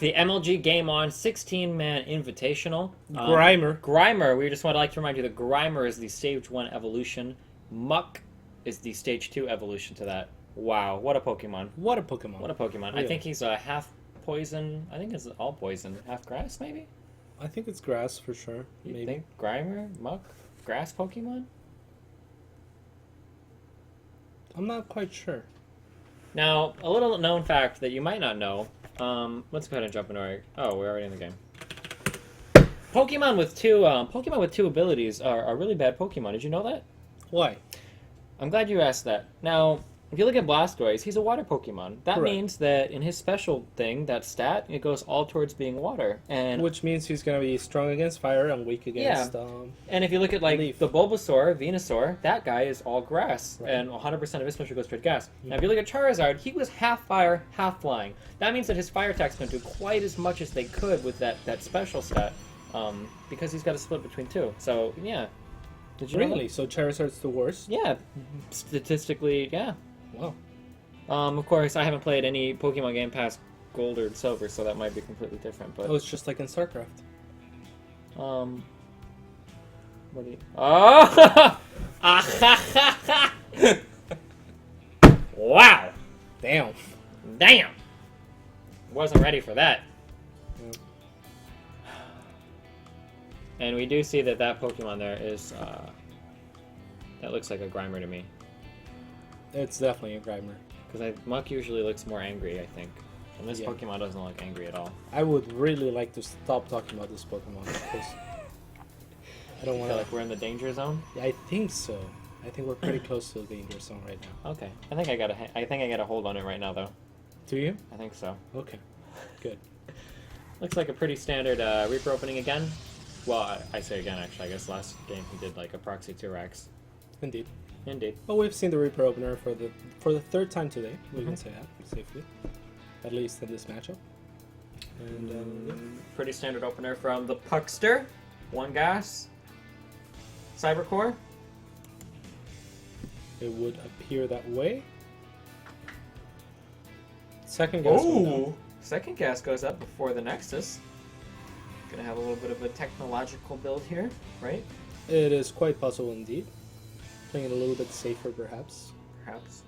the MLG GameOn 16-man Invitational. Grimer. We just want to like to remind you that Grimer is the Stage 1 evolution. Muck is the Stage 2 evolution to that. Wow, what a Pokemon. What a Pokemon. What a Pokemon. Really? I think he's a half poison. I think it's all poison. Half grass, maybe? I think it's grass for sure. You Maybe. think Grimer, Muck, grass Pokemon? I'm not quite sure. Now, a little known fact that you might not know. Let's go ahead and jump into our... Oh, we're already in the game. Pokemon with two abilities are really bad Pokemon. Did you know that? Why? I'm glad you asked that. Now, if you look at Blastoise, he's a water Pokemon. That Correct. means that in his special thing, that stat, it goes all towards being water. And Which means he's going to be strong against fire and weak against... and if you look at like Leaf. the Bulbasaur, Venusaur, that guy is all grass, Right. and 100% of his special goes straight gas. Now, if you look at Charizard, he was half fire, half flying. That means that his fire attacks don't do quite as much as they could with that special stat, because he's got a split between two. So yeah, did you know Really? So Charizard's the worst? that? Yeah, statistically, yeah. Wow. Of course, I haven't played any Pokemon game past Gold or Silver, so that might be completely different. But Oh, it's just like in StarCraft. what do you? Oh! Wow! Damn. Damn! Wasn't ready for that. Yeah. And we do see that Pokemon there is that looks like a Grimer to me, It's definitely a Grimer. because Muck usually looks more angry, I think, and this Yeah. Pokemon doesn't look angry at all. I would really like to stop talking about this Pokemon because I don't I want feel to... like we're in the danger zone. I think so. I think we're pretty close to the danger zone right now. Okay, I think I got a hold on it right now, though. Do you? I think so. Okay. Good. Looks like a pretty standard Reaper opening again. Well, I say again, actually. I guess last game he did like a proxy 2-Rax. Indeed. Indeed. Well, we've seen the Reaper opener for the third time today. We can say that safely, at least in this matchup. And Pretty standard opener from the Puckster. One gas. Cybercore. it would appear that way. Second gas. went down. Second gas goes up before the Nexus. Gonna have a little bit of a technological build here, right? It is quite possible indeed. Playing it a little bit safer, perhaps. Perhaps.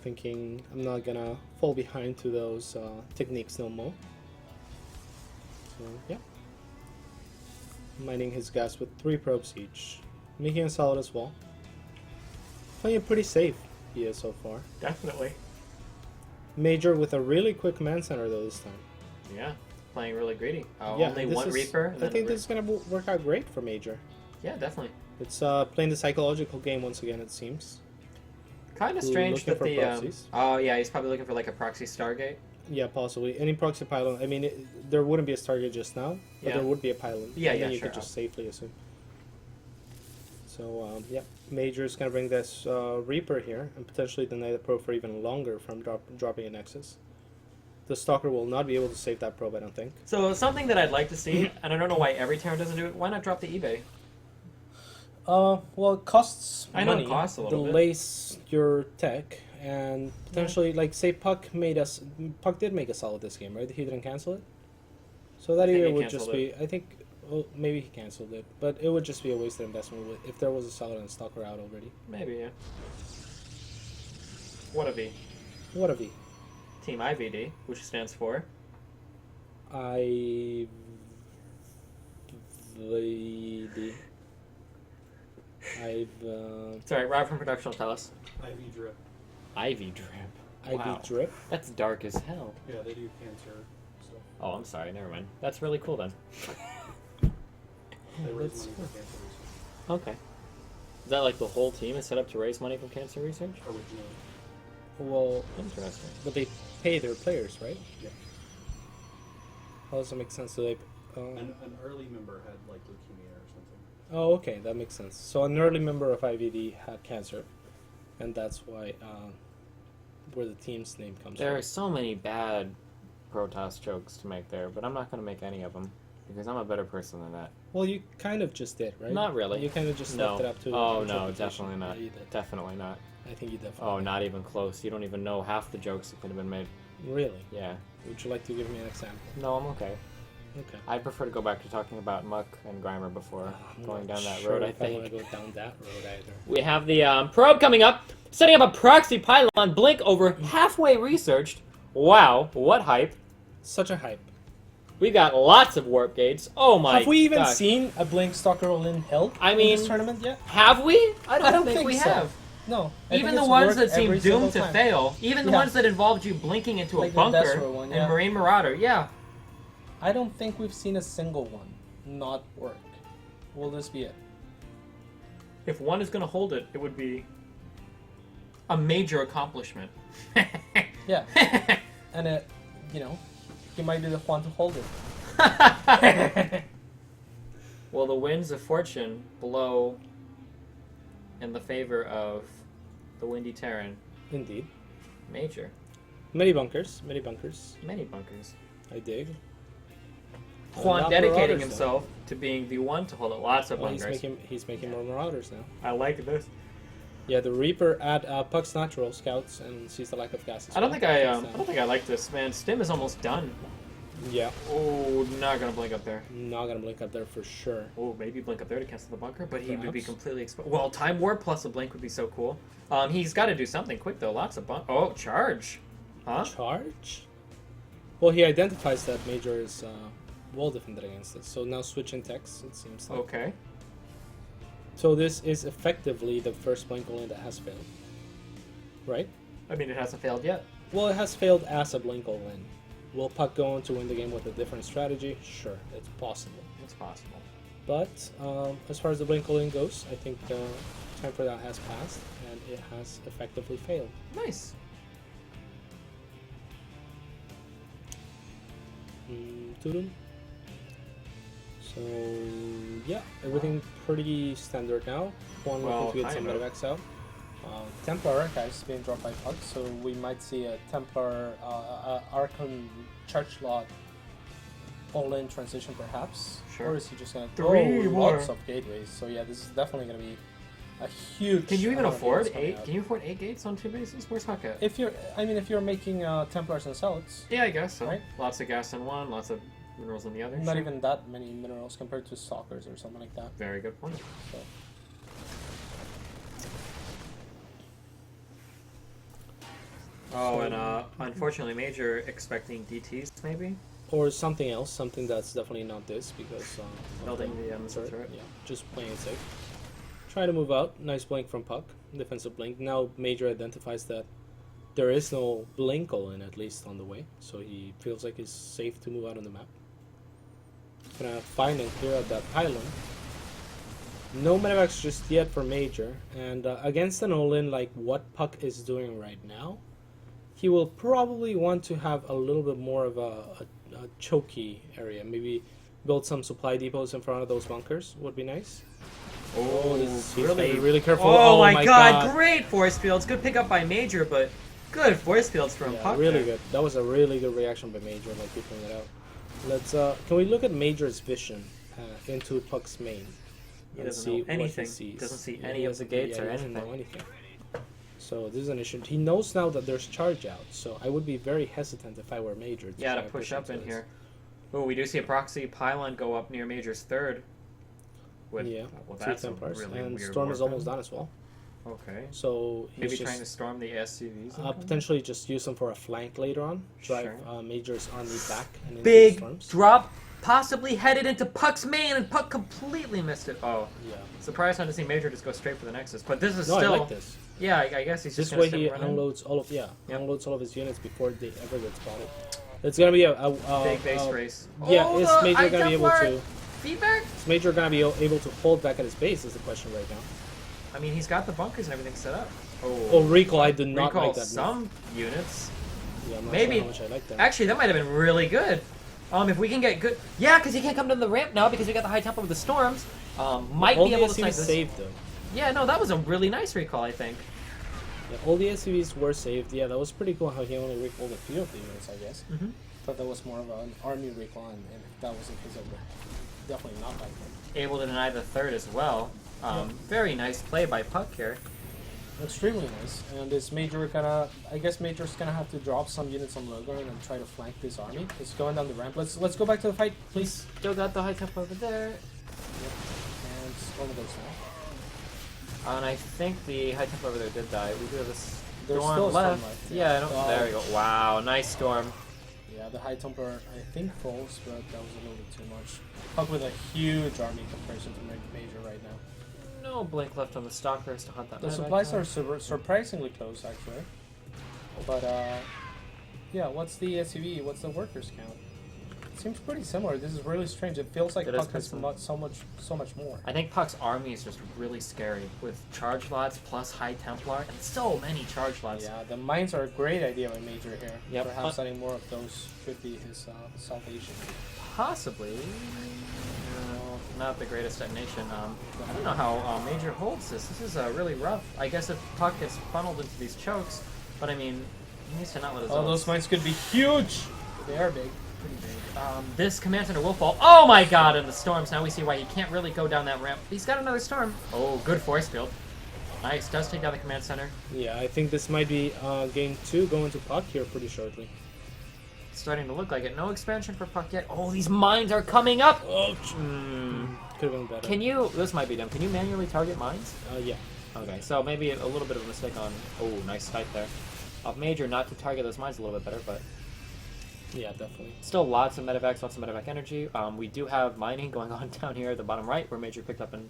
Thinking I'm not gonna fall behind to those techniques no more. So yeah. Mining his gas with 3 probes each. Making a solid as well. Playing it pretty safe, he is so far. Definitely. Major with a really quick command center though this time. Yeah. Playing really greedy. Yeah, Only this one is- Reaper. And I then think a this is gonna work out great for Major. Yeah, definitely. It's playing the psychological game once again, it seems. Kind of strange Looking that for the. proxies. Oh yeah, he's probably looking for like a proxy Stargate. Yeah, possibly. Any proxy pylon. I mean, there wouldn't be a Stargate just now, but Yeah. there would be a pylon. Yeah, and yeah, then you sure. could just safely assume. So, yeah. Major's gonna bring this Reaper here, and potentially deny the probe for even longer from dropping a Nexus. The Stalker will not be able to save that probe, I don't think. So something that I'd like to see, and I don't know why every town doesn't do it. Why not drop the eBay? Well, it costs I know it money, costs a little bit. delays your tech, and potentially, like, say Puck did make a solid this game, right? He didn't cancel it? So that I think either he would canceled just be, I think, well, maybe he canceled it, but it would just be a wasted investment if there was a solid and Stalker out already. Maybe, yeah. What a V. What a V. Team IVD, which stands for. IVD. It's alright, Rob from production will tell us. IV drip. Ivy Drip. IV Wow. drip. That's dark as hell. Yeah, they do cancer stuff. Oh, I'm sorry, never mind. That's really cool then. They raise That's money for cancer research. Okay. Is that like the whole team is set up to raise money for cancer research? Originally. Well, Interesting. but they pay their players, right? Yeah. How does it make sense? Do they? An early member had like leukemia or something. Oh, okay, that makes sense. So an early member of IVD had cancer, and that's why where the team's name comes There from. are so many bad Protoss jokes to make there, but I'm not going to make any of them because I'm a better person than that. Well, you kind of just did, right? Not really. You kind of just No. left it up to. Oh no, interpretation. definitely not. Yeah, you did. Definitely not. I think you definitely. Oh, not even close. You don't even know half the jokes that could have been made. Really? Yeah. Would you like to give me an example? No, I'm okay. Okay. I'd prefer to go back to talking about Muck and Grimer before I'm going not down that sure road, I if I want think. to go down that road either. We have the probe coming up, setting up a proxy pylon, Blink over halfway researched. Wow, what hype. Such a hype. We got lots of warp gates. Oh my god. Have we even seen a Blink Stalker all-in held I in mean, this tournament yet? Have we? I don't, think, think we so. have. No. I Even think the it's ones worked that seem every single doomed to time. fail, even the Yeah. ones that involved you blinking into Like a the bunker Desperate one, in yeah. Marine Marauder, yeah. I don't think we've seen a single one not work. Will this be it? If one is going to hold it, it would be a major accomplishment. Yeah. And it, you know, he might be the one to hold it. Well, the winds of fortune blow in the favor of the Windy Terran. Indeed. Major. Many bunkers. Many bunkers. Many bunkers. I dig. Juan Not dedicating Marauders, though. himself to being the one to hold it. Lots of Well, bunkers. he's making more Marauders now. I like this. Yeah, the Reaper at Puck's Natural scouts and sees the lack of gas. as I don't well. think I Takes don't think I like this, man. Stim is almost done. Yeah, Oh, not gonna blink up there. not gonna blink up there for sure. Oh, maybe blink up there to cancel the bunker, but he would be Perhaps. completely exposed. Well, time warp plus a blink would be so cool. He's got to do something quick though. Lots of Oh, charge, huh? Charge? Well, he identifies that Major is well defended against it. So now switching text, it seems like. Okay. So this is effectively the first blink only that has failed. Right? I mean, it hasn't failed yet. Well, it has failed as a blink all-in. Will Puck go on to win the game with a different strategy? Sure, it's possible. It's possible. But as far as the blink all-in goes, I think the time for that has passed, and it has effectively failed. Nice. Tudum. So yeah, everything pretty standard now. One Well, looking to get some kind of. Medivacs out. Templar Archives being dropped by Puck, so we might see a Templar Archon Church Lot all-in transition perhaps. Sure. Or is he just gonna Three more. lots of gateways? So yeah, this is definitely gonna be a huge. Can you even amount of afford gates coming 8? out. Can you afford 8 gates on 2 bases? Where's Huck at? If you're making Templars and Zealots, Yeah, I guess so. Right. Lots of gas in one, lots of minerals in the other. not sure. even that many minerals compared to Stalkers or something like that. Very good point. So. Oh, and unfortunately, Major expecting DTs maybe. Or something else, something that's definitely not this, because of Building the missile turret. turret. Yeah, just playing it safe. Try to move out. Nice blink from Puck. Defensive blink. Now Major identifies that there is no blink all-in, at least on the way, so he feels like it's safe to move out on the map. Gonna find and clear out that pylon. No Medivacs just yet for Major, and against an all-in like what Puck is doing right now, he will probably want to have a little bit more of a choky area. Maybe build some supply depots in front of those bunkers would be nice. Oh, He's gotta be really careful. Oh, my god, great force fields. Good pickup by Major, but good force fields from Yeah, Puck. really there. good. That was a really good reaction by Major, like you pointed out. Let's can we look at Major's vision into Puck's main? He and doesn't see know what anything. he sees. Doesn't see Yeah, any he of the doesn't- gates yeah, or he doesn't know anything. So this is an issue. He knows now that there's charge out, so I would be very hesitant if I were Major. Yeah, to try push push up into in this. here. Oh, we do see a proxy pylon go up near Major's third. With, Yeah, well, two that's a Templars, really and weird Storm is warp almost gun. done as well. Okay. So he's Maybe just, trying to storm the SCVs. potentially just use them for a flank later on. Drive Sure. Major's army back and into the Big storms. drop, possibly headed into Puck's main, and Puck completely missed it. Oh, Yeah. surprised not to see Major just go straight for the Nexus, but this is No, still. I like this. Yeah, I guess he's This just way gonna he sit running. unloads all of Yep. unloads all of his units before they ever get spotted. It's gonna be a Big base race. Yeah, Oh, is the Major gonna be able Templar to? feedback? Is Major gonna be able to hold back at his base? Is the question right now. I mean, he's got the bunkers and everything set up. Oh, recall! I did not Recall like that move. some units. Yeah, I'm not Maybe- sure how much I like that. Actually, that might have been really good. If we can get good, yeah, because he can't come to the ramp now because we got the high tempo with the storms. Might all be the able to snipe SCVs this. saved though. Yeah, no, that was a really nice recall, I think. Yeah, all the SCVs were saved. Yeah, that was pretty cool how he only recalled a few of the units, I guess. Mm-hmm. Thought that was more of an army recall, and if that was the case, I would definitely not like him. Able to deny the third as well. Very nice play by Puck here. extremely nice. And this Major I guess Major's gonna have to drop some units on Logan and try to flank this army. It's going down the ramp. Let's go back to the fight, please. Still got the high tempo over there. Yep. And one of those now. And I think the high tempo over there did die. We do have this There's storm still a storm left. left, Yeah, yeah. I don't, there we go. Wow, nice storm. Yeah, the high temper I think falls, but that was a little bit too much. Puck with a huge army in comparison to Major right now. No blink left on the stalkers to hunt that. The medevac supplies down. are surprisingly close, actually. But, yeah, what's the SUV? What's the workers count? It seems pretty similar. This is really strange. It feels like It is Puck has pretty so much more. I think Puck's army is just really scary with charge lots plus high Templar and so many charge lots. Yeah, the mines are a great idea by Major here. Yep. Perhaps adding more of those could be his salvation. Possibly. Not the greatest detonation. I don't know how Major holds this. This is really rough. I guess if Puck gets funneled into these chokes, but I mean, he needs to not let his Oh, ults. those mines could be huge! They are big. Pretty big. This command center will fall. Oh my god, and the storms. Now we see why he can't really go down that ramp. He's got another storm. Oh, good force field. Nice, does take down the command center. Yeah, I think this might be game 2 going to Puck here pretty shortly. It's starting to look like it. No expansion for Puck yet. Oh, these mines are coming up! Oh, Mm. could have been better. Can you, this might be dumb, can you manually target mines? Yeah. Okay, so maybe a little bit of a mistake on, oh, nice sight there. Of Major not to target those mines a little bit better, but Yeah, definitely. still lots of medevacs, lots of medevac energy. We do have mining going on down here at the bottom right where Major picked up and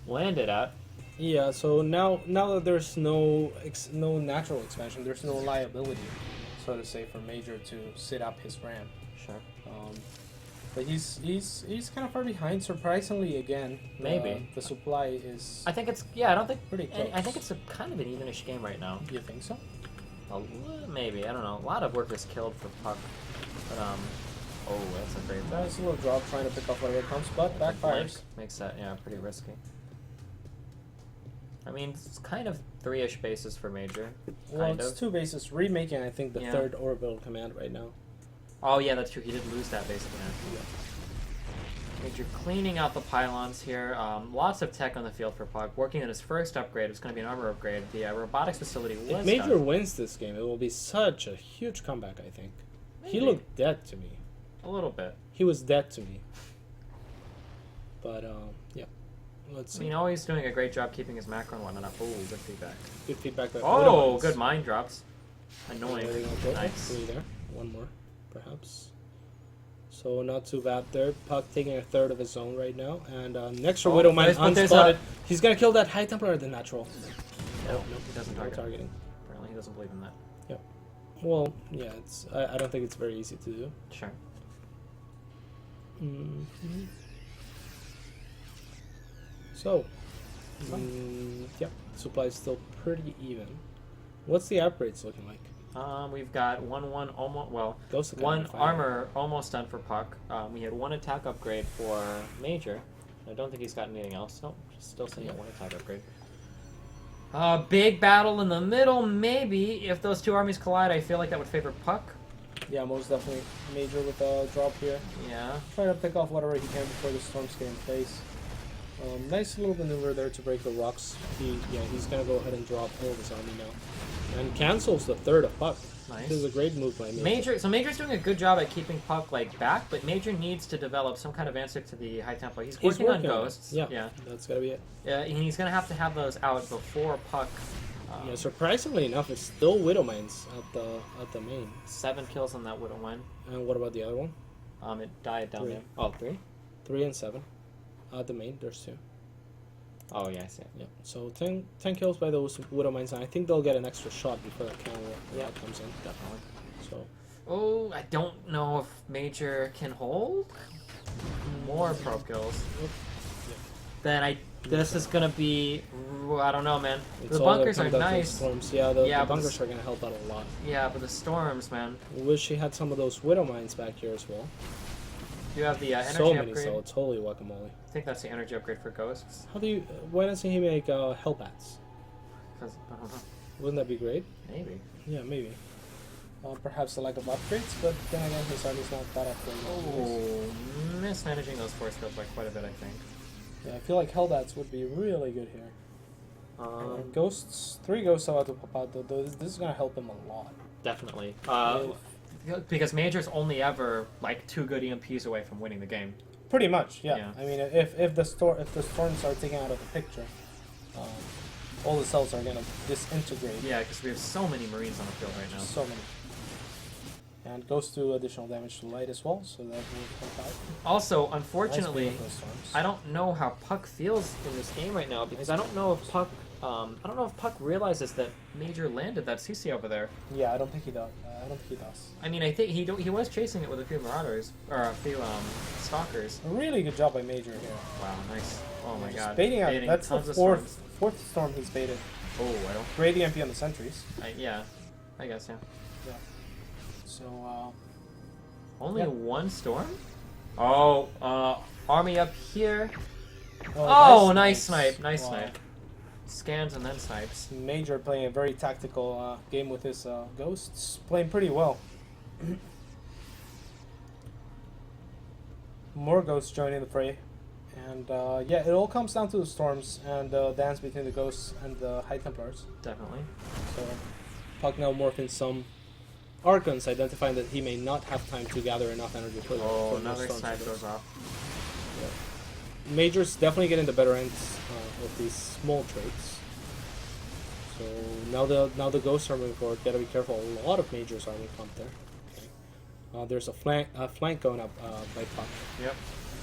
landed at. Yeah, so now that there's no natural expansion, there's no liability, so to say, for Major to sit up his ramp. Sure. But he's kind of far behind, surprisingly. Again, Maybe. the supply is. I think it's, yeah, I don't think, Pretty close. I think it's a kind of an evenish game right now. You think so? Maybe, I don't know. A lot of workers killed for Puck. But, oh, that's a great Nice little drop trying to pick up whatever comes, but Blink backfires. makes that, yeah, pretty risky. I mean, it's kind of 3-ish bases for Major. Well, Kind it's of. 2 bases, remaking I think the Yeah. 3rd orbital command right now. Oh, yeah, that's true. He did lose that base command. Major cleaning out the pylons here. Lots of tech on the field for Puck. Working on his first upgrade. It's going to be an armor upgrade. The robotics facility was If Major done. wins this game, it will be such a huge comeback. I think. He Maybe. looked dead to me. A little bit. He was dead to me. But yeah, let's I see. mean, always doing a great job keeping his macro and whatnot up. Oh, good feedback. Good feedback. By Oh, Odo's. good mine drops. Annoying. There we go. Nice. 3 there. One more, perhaps. So not too bad there. Puck taking a 3rd of his own right now, and next Oh, Widow Mine but there's unspotted. He's gonna kill that high Templar, the natural. No, Nope, he doesn't no target. targeting. Apparently, he doesn't believe in that. Well, yeah, it's. I don't think it's very easy to do. Sure. So, yeah, supply is still pretty even. What's the upgrades looking like? We've got 1-1 almost, well, Ghost of one Cannon Fire. armor almost done for Puck. We had 1 attack upgrade for Major. I don't think he's got anything else. Nope, still sitting at 1 attack upgrade. Big battle in the middle, maybe. If those 2 armies collide, I feel like that would favor Puck. Yeah, most definitely Major with a drop here. Yeah. Trying to pick off whatever he can before the storms get in place. Nice little maneuver there to break the rocks. He's gonna go ahead and drop all of his army now, and cancels the 3rd of Puck. Nice. This is a great move by Major. So Major's doing a good job at keeping Puck like back, but Major needs to develop some kind of answer to the High Templar. He's working on it. ghosts. Yeah, that's gotta be it. And he's gonna have to have those out before Puck. Yeah, surprisingly enough, it's still Widow Mines at the main. 7 kills on that Widow Mine. And what about the other one? It died down 3. there. Oh, 3? 3 and 7. At the main, there's 2. Oh yeah, I see. Yeah, so 10 kills by those Widow Mines, and I think they'll get an extra shot before that counter comes in. Definitely. So, Oh, I don't know if Major can hold more pro kills. Then this is gonna be, I don't know, man. it's The all gonna bunkers come are down to the nice. storms. Yeah, the Yeah, but bunkers are gonna help out a lot. Yeah, but the storms, man. Wish he had some of those Widow Mines back here as well. You have the energy So many upgrade. souls, holy guacamole. I think that's the energy upgrade for ghosts. How do you? Why doesn't he make Hellbats? 'Cause, I don't know. Wouldn't that be great? Maybe. Yeah, maybe. Perhaps the lack of upgrades, but then again, his army's not that upgraded. Oh, mismanaging those force fields by quite a bit, I think. Yeah, I feel like Hellbats would be really good here. Ghosts, 3 ghosts about to pop out, though. This is gonna help him a lot. Definitely. Because Major's only ever like 2 good EMPs away from winning the game. Pretty much, yeah. Yeah. I mean, if the storms are taken out of the picture, all the cells are gonna disintegrate. Yeah, because we have so many Marines on the field right now. So many. And goes to additional damage to light as well, so that will help out. Also, Nice unfortunately, beat of those storms. I don't know how Puck feels in this game right now because I don't know if Puck, realizes that Major landed that CC over there. Yeah, I don't think he does. I mean, I think he was chasing it with a few Marauders or a few Stalkers. A really good job by Major here. Wow, nice. Oh my Just god. baiting out. That's the tons of storms. fourth storm he's baited. Oh, I don't. Great EMP on the sentries. Yeah, I guess yeah. Yeah. So Only yeah. 1 storm? Oh, army up here. oh, Nice snipe. Nice Wow. snipe. Scans and then snipes. Major playing a very tactical game with his ghosts, playing pretty well. More ghosts joining the fray, and yeah, it all comes down to the storms and the dance between the ghosts and the High Templars. Definitely. So Puck now morphing some Archons, identifying that he may not have time to gather enough energy for Oh, for another storms snipe to goes off. Major's definitely getting the better ends of these small traits. So now the ghosts are moving forward. Gotta be careful. A lot of Majors are moving up there. Okay. There's a flank going up by Puck. Yep.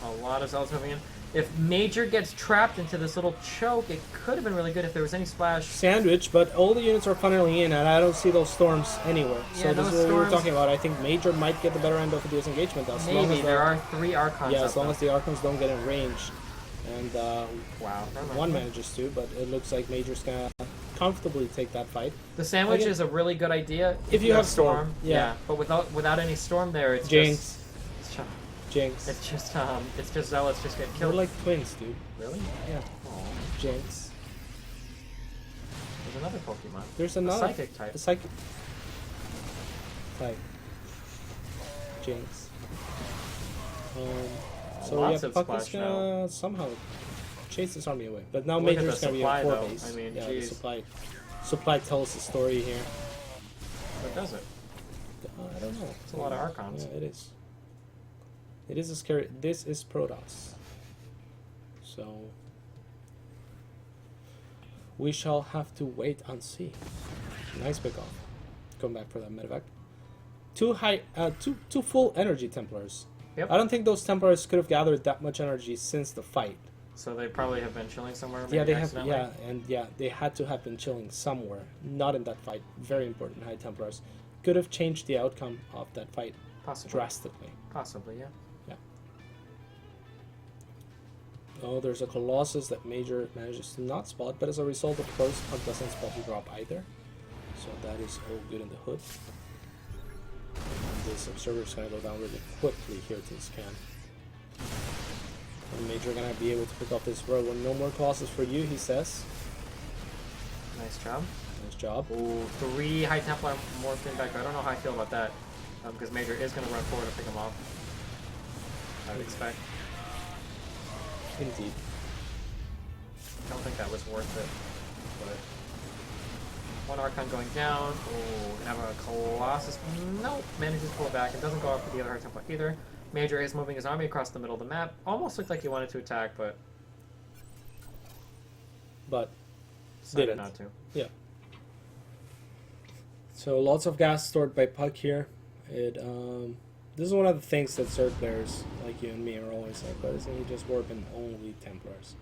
A lot of cells moving in. If Major gets trapped into this little choke, it could have been really good if there was any splash. Sandwich, but all the units are funneling in, and I don't see those storms anywhere. Yeah, So this those is what we were storms- talking about. I think Major might get the better end of the disengagement. As long Maybe as there are 3 Archons. yeah, up as long though. as the Archons don't get in range, and Wow. never mind. one manages to, but it looks like Major's gonna comfortably take that fight. The sandwich Again, is a really good idea if you have Storm, yeah. But without any storm there, it's Jinx. just Jinx. it's just Zealots just get They're killed. like twins, dude. Really? Yeah. Aw. Jinx. There's another Pokemon. There's A another psychic type. A psychic type. Jinx. So Lots yeah, of Puck is splash gonna somehow chase this army away. But now Look at Major's the gonna be supply, on 4 though. base. I mean, yeah, the geez. supply tells the story here. What does it? I don't know. It's a lot of Archons. Yeah, it is. It is a scary. This is Protoss. So we shall have to wait and see. Nice pick off. Come back for that medevac. Two full energy Templars. Yep. I don't think those Templars could have gathered that much energy since the fight. So they probably have been chilling somewhere. Yeah, maybe they have. accidentally? Yeah, and yeah, they had to have been chilling somewhere, not in that fight. Very important. High Templars could have changed the outcome of that fight Possibly. drastically. Possibly, yeah. Oh, there's a Colossus that Major manages to not spot, but as a result, of course, Puck doesn't spot the drop either. So that is all good in the hood. And this Observer's gonna go down really quickly here to the scan. And Major gonna be able to pick up this road. No more Colossus for you, he says. Nice job. Nice job. Ooh, 3 High Templar morphed in back. I don't know how I feel about that. Because Major is going to run forward to pick him off. I would expect. Indeed. I don't think that was worth it. But 1 Archon going down. Ooh, gonna have a Colossus. Nope, manages to pull it back. It doesn't go up for the other High Templar either. Major is moving his army across the middle of the map. Almost looked like he wanted to attack, but But decided didn't. not to. Yeah. So lots of gas stored by Puck here. This is one of the things that Zerg players like you and me are always like, but isn't he just warping only Templars?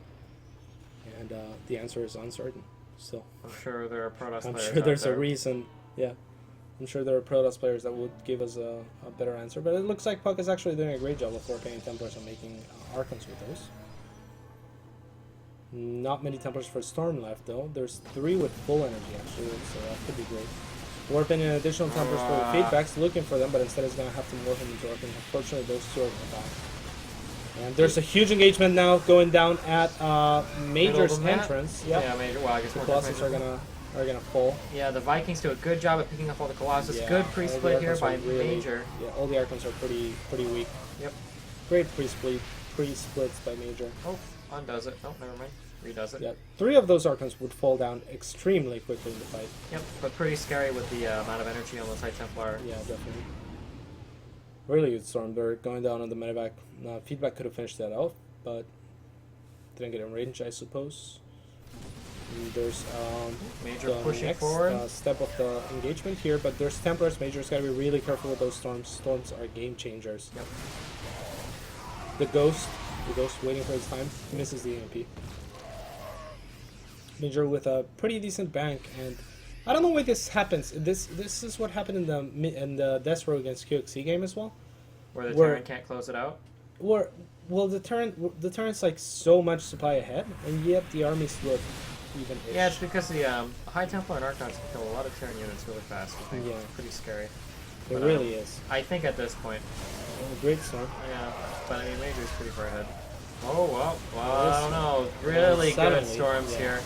And the answer is uncertain still. I'm sure there are Protoss I'm players sure out there's there. a reason. Yeah. I'm sure there are Protoss players that would give us a better answer, but it looks like Puck is actually doing a great job of warping Templars and making Archons with those. Not many Templars for Storm left though. There's 3 with full energy actually, so that could be great. Warping in additional Templars for the feedbacks, looking for them, but instead it's gonna have to morph them into Archons. Unfortunately, those 2 are gonna die. And there's a huge engagement now going down at Major's Middle of the map? entrance. Yep. Yeah, Major. Well, I guess The more Colossus Major. are gonna fall. Yeah, the Vikings do a good job of picking up all the Colossus. Yeah, Good all the pre-split here Archons by are really- Major. Yeah, all the Archons are pretty weak. Yep. Great pre-splits by Major. Oh, undoes it. Oh, never mind. redoes it. Yeah, 3 of those Archons would fall down extremely quickly in the fight. Yep, but pretty scary with the amount of energy on those High Templar. Yeah, definitely. Really good storm. They're going down on the medevac. Feedback could have finished that off, but didn't get in range, I suppose. And there's Major the pushing next forward. step of the engagement here, but there's Templars. Major's got to be really careful with those storms. Storms are game changers. Yep. The Ghost waiting for his time, misses the EMP. Major with a pretty decent bank, and I don't know why this happens. This is what happened in the Death Row against QXC game as well. Where the where- Terran can't close it out. Well, the Terran's like so much supply ahead, and yet the armies look even-ish. Yeah, it's because the High Templar and Archons can kill a lot of Terran units really fast. I think. Yeah. It's pretty scary. It But, really is. I think at this point, Great storm. yeah, but I mean, Major's pretty far ahead. Oh, well, Well, I don't know. Really good suddenly, storms yeah. here.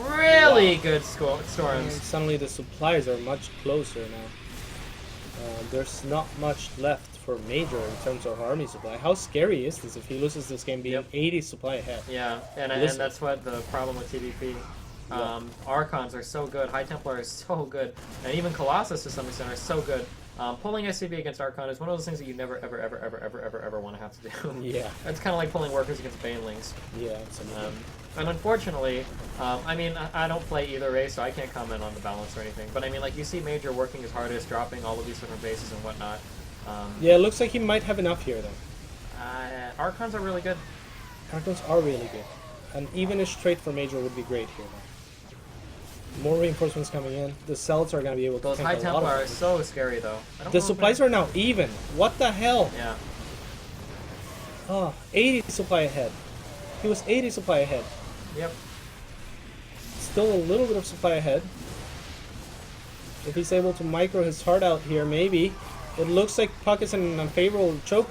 Really Wow. good And storms. suddenly the supplies are much closer now. There's not much left for Major in terms of army supply. How scary is this if he loses this game being Yep. 80 supply ahead? Yeah, and Listen. that's what the problem with TVP. Archons are so good, High Templar is so good, and even Colossus to some extent are so good. Pulling SCV against Archon is one of those things that you never, ever want to have to do. Yeah, It's kind of like pulling workers against Banelings. yeah, absolutely. And unfortunately, I mean, I don't play either race, so I can't comment on the balance or anything. But I mean, like, you see Major working his hardest, dropping all of these different bases and whatnot. Yeah, it looks like he might have enough here though. Archons are really good. Archons are really good. An even-ish trade for Major would be great here though. More reinforcements coming in. The Celts are going to be able to Those tank High a lot Templar of are damage. so scary, though. The supplies are now even. What the hell? Yeah. Oh, 80 supply ahead. He was 80 supply ahead. Yep. Still a little bit of supply ahead. If he's able to micro his heart out here, maybe. It looks like Puck is in an unfavorable choke.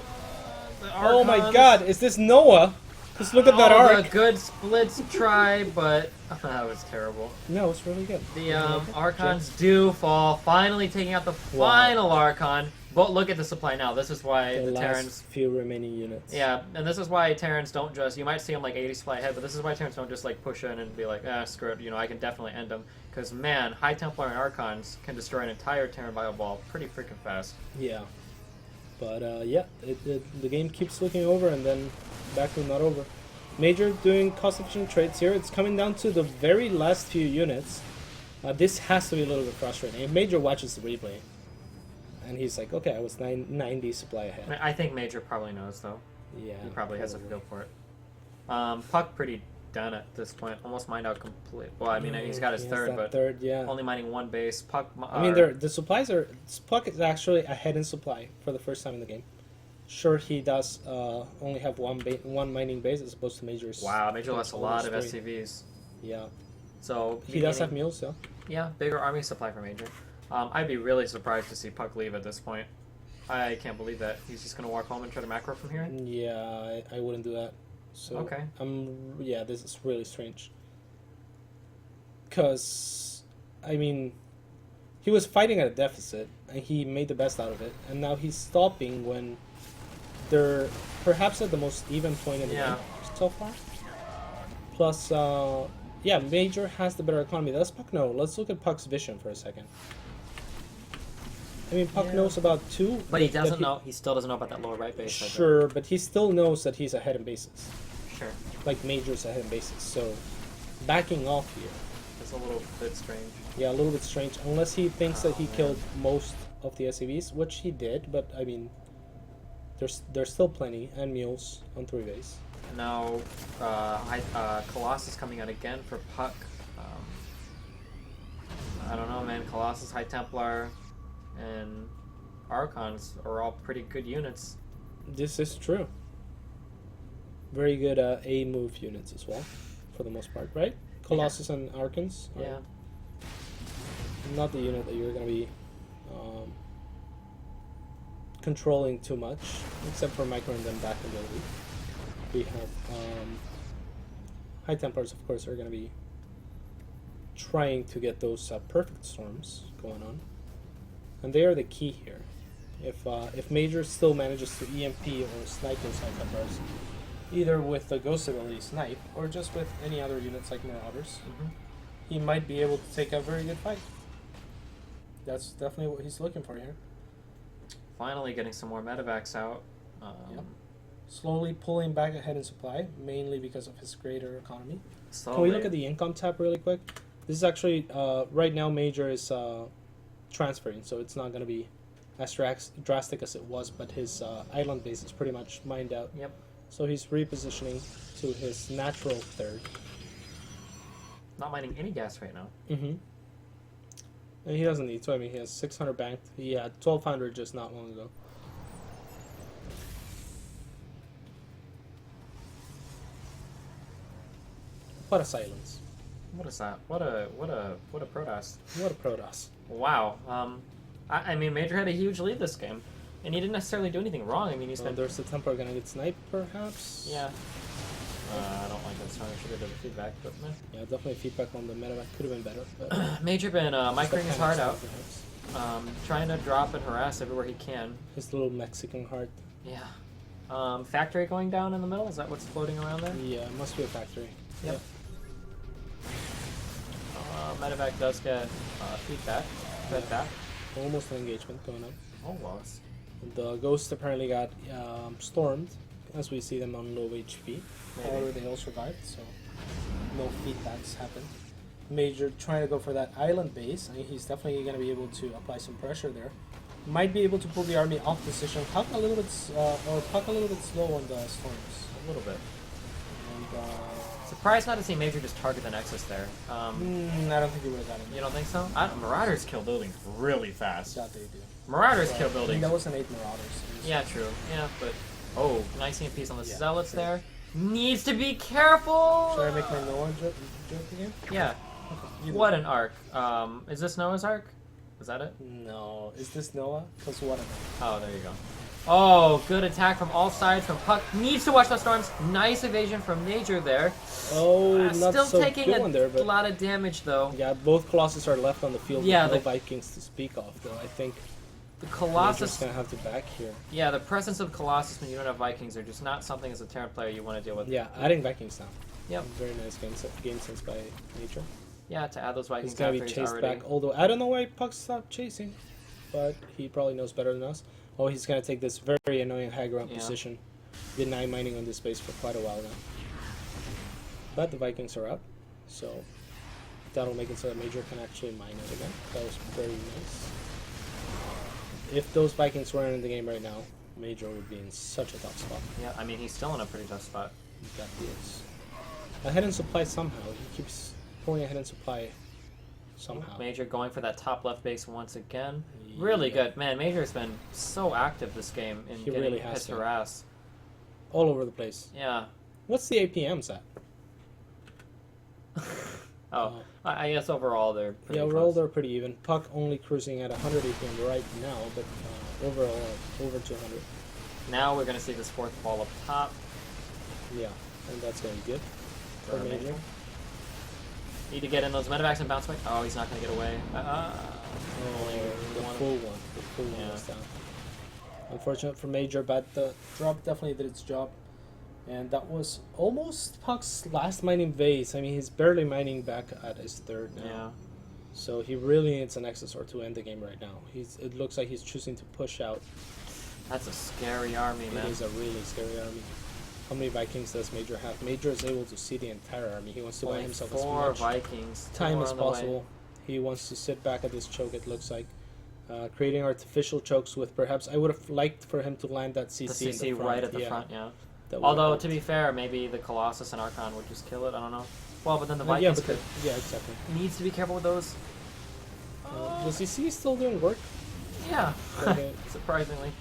Oh my Archons- god, is this Noah? Just look at that Oh, arc. the good splits try, but that was terrible. No, it's really good. The Archons do fall, finally taking out the Wow. final Archon. But look at the supply now. This is why The the last Terrans... few remaining units. Yeah, and this is why Terrans don't just... You might see them like 80 supply ahead, but this is why Terrans don't just like push in and be like, screw it, you know, I can definitely end them. Because, man, High Templar and Archons can destroy an entire Terran bio ball pretty freaking fast. Yeah. But yeah, the game keeps looking over and then back to not over. Major doing cost-efficient trades here. It's coming down to the very last few units. This has to be a little bit frustrating. If Major watches the replay, and he's like, okay, I was 90 supply ahead. I think Major probably knows, though. Yeah, He probably has a feel for it. Puck pretty done at this point. Almost mined out complete. Well, I mean, he's got his He has third, that but third, yeah. only mining one base. Puck. I mean, the supplies are... Puck is actually ahead in supply for the first time in the game. Sure, he does only have one mining base as opposed to Major's. Wow, Major lost a lot of almost three. SCVs. Yeah. So He does have mules, though. Yeah, bigger army supply for Major. I'd be really surprised to see Puck leave at this point. I can't believe that. He's just gonna walk home and try to macro from here. Yeah, I wouldn't do that. So Okay. Yeah, this is really strange. Cause, I mean, he was fighting at a deficit and he made the best out of it, and now he's stopping when they're perhaps at the most even point in the Yeah. game so far. Plus, yeah, Major has the better economy. Does Puck know? Let's look at Puck's vision for a second. I mean, Puck Yeah. knows about two, But he that doesn't know. He still doesn't know about that lower right base. I think. Sure, but he still knows that he's ahead in bases. Sure. Like Major's ahead in bases. So backing off here, It's a little bit strange. yeah, a little bit strange. Unless he thinks that he man. killed most of the SCVs, which he did. But I mean, there's still plenty and mules on 3 base. And now, Colossus coming out again for Puck. I don't know, man. Colossus, High Templar, and Archons are all pretty good units. This is true. Very good A move units as well, for the most part, right? Colossus and Archons. are Yeah. Not the unit that you're gonna be controlling too much, except for microing them back ability. We have High Templars, of course, are gonna be trying to get those perfect storms going on, and they are the key here. If Major still manages to EMP or snipe those High Templars, either with the Ghost ability Snipe, or just with any other units like Marauders, Mm-hmm. he might be able to take a very good fight. That's definitely what he's looking for here. Finally getting some more medevacs out. Yep. Slowly pulling back ahead in supply, mainly because of his greater economy. Slowly. Can we look at the income tab really quick? This is actually, right now Major is transferring, so it's not going to be as drastic as it was, but his island base is pretty much mined out. Yep. So he's repositioning to his natural third. Not mining any gas right now. Mm-hmm. And he doesn't need to. I mean, he has 600 banked. He had 1,200 just not long ago. What a silence. What is that? What a Protoss. What a Protoss. Wow. I mean, Major had a huge lead this game, and he didn't necessarily do anything wrong. I mean, he spent. There's the Templar gonna get sniped, perhaps. Yeah. I don't like that song. I should have done the feedback, but meh. Yeah, definitely feedback on the medevac could have been better. But Major been microing his heart out, perhaps. trying to drop and harass everywhere he can. His little Mexican heart. Yeah. Factory going down in the middle. Is that what's floating around there? Yeah, it must be a factory. Yep. Medevac does get feedback. Fed back. Almost an engagement going on. Almost. The Ghost apparently got stormed, as we see them on low HP. However, they all survived, so no feedbacks happened. Major trying to go for that island base. I mean, he's definitely going to be able to apply some pressure there. Might be able to pull the army off position. Puck a little bit, slow on the storms. A little bit. And Surprised not to see Major just target the Nexus there. I don't think he would have gotten it. You don't think so? Marauders kill buildings really fast. That they do. Marauders But kill I mean, buildings. that wasn't 8 Marauders. It was- Yeah, true. Yeah, but nice EMPs on the Yeah, Zealots true. there. Needs to be careful. Should I make my Noah joke again? Yeah. You What know. an arc. Is this Noah's Ark? Is that it? No. Is this Noah? Because what an Oh, there you go. Oh, good attack from all sides from Puck. Needs to watch the storms. Nice evasion from Major there. Oh, not Still so taking good a one there, but lot of damage though. yeah, both Colossus are left on the field Yeah, with no the- Vikings to speak of, though. I think The Major's Colossus. gonna have to back here. Yeah, the presence of Colossus when you don't have Vikings are just not something as a Terran player you want to deal with. Yeah, adding Vikings now. Yep. Very nice game sense by Major. Yeah, to add those Vikings He's gonna be after he's chased already. back. Although I don't know why Puck stopped chasing, but he probably knows better than us. Oh, he's gonna take this very annoying high ground Yeah. position. Been mining on this base for quite a while now. But the Vikings are up, so that'll make it so that Major can actually mine it again. That was very nice. If those Vikings weren't in the game right now, Major would be in such a tough spot. Yeah, I mean he's still in a pretty tough spot. He's got this. Ahead in supply somehow. He keeps pulling ahead in supply somehow. Major going for that top left base once again. Really Yeah. good. Man, Major's been so active this game in He getting really has his been. harass. All over the place. Yeah. What's the APMs at? I guess overall they're pretty Yeah, close. overall they're pretty even. Puck only cruising at 100 APM right now, but overall over 200. Now we're going to see this fourth ball up top. Yeah, and that's going to be good For for Major. Major. Need to get in those medevacs and bounce back. Oh, he's not going to get away. Only The one. full one. The full one Yeah. was down. Unfortunate for Major, but the drop definitely did its job. And that was almost Puck's last mining base. I mean, he's barely mining back at his third now. Yeah. So he really needs an Exosor to end the game right now. It looks like he's choosing to push out. That's a scary army, It man. is a really scary army. How many Vikings does Major have? Major is able to see the entire army. He wants to buy Only himself 4 as much Vikings. time Four as on the way. possible. He wants to sit back at this choke, it looks like. Creating artificial chokes with perhaps... I would have liked for him to land that CC, The CC in the front. right at the yeah, front, yeah. that would Although, have to be helped. fair, maybe the Colossus and Archon would just kill it. I don't know. Well, but then the Yeah, Vikings but could. yeah, exactly. Needs to be careful with those. The CC is still doing work. Yeah. Okay. Surprisingly.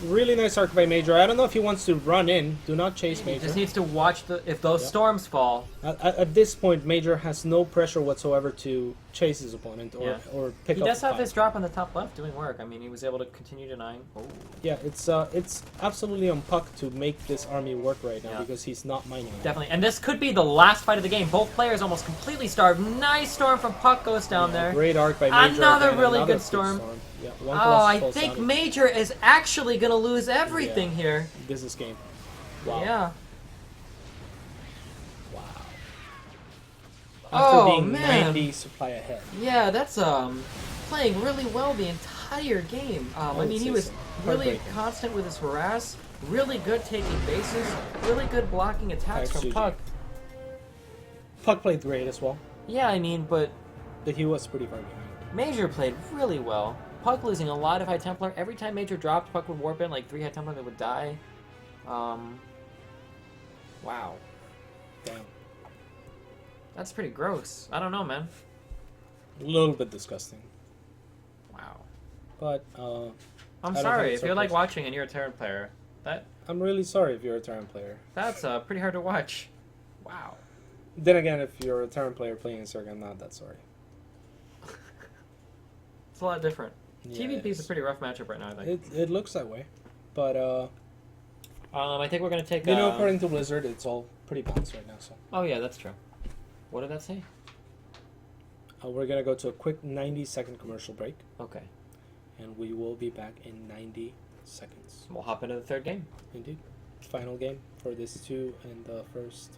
Really nice arc by Major. I don't know if he wants to run in. Do not chase He Major. just needs to watch if those Yeah. storms fall. At this point, Major has no pressure whatsoever to chase his opponent or, Yeah. or pick He up does the have fight. his drop on the top left doing work. I mean, he was able to continue denying. Oh. Yeah, it's absolutely on Puck to make this army work right now Yeah. because he's not mining it. Definitely. And this could be the last fight of the game. Both players almost completely starved. Nice storm from Puck goes down Yeah, there. Great arc by Major. Another again, really another good storm. Yeah, one Oh, Colossus I falls think down. Major is actually going to lose everything Yeah. here. This is game. Wow. Yeah. Wow. After Oh, being man. 90 supply ahead. Yeah, that's playing really well the entire game. I would mean, he say was so. really Heartbreaking. constant with his harass, really good taking bases, really good blocking attacks from Thanks, Puck. Puck played great as well, Yeah, I mean, but but he was pretty far behind. Major played really well. Puck losing a lot of High Templar. Every time Major dropped, Puck would warp in like 3 High Templar that would die. Wow. Damn. That's pretty gross. I don't know, man. A little bit disgusting. Wow. But I'm I don't sorry think if so you're like personally. watching and you're a Terran player. I'm really sorry if you're a Terran player. That's pretty hard to watch. Wow. Then again, if you're a Terran player playing Zerg, I'm not that sorry. It's a lot different. Yeah, TVP is a pretty rough matchup right now, I think. It looks that way. But, I think we're going to take... according to Blizzard, it's all pretty balanced right now, so... Oh, yeah, that's true. What did that say? We're going to go to a quick 90-second commercial break, Okay. and we will be back in 90 seconds. We'll hop into the third game. Indeed. Final game for this 2 and the first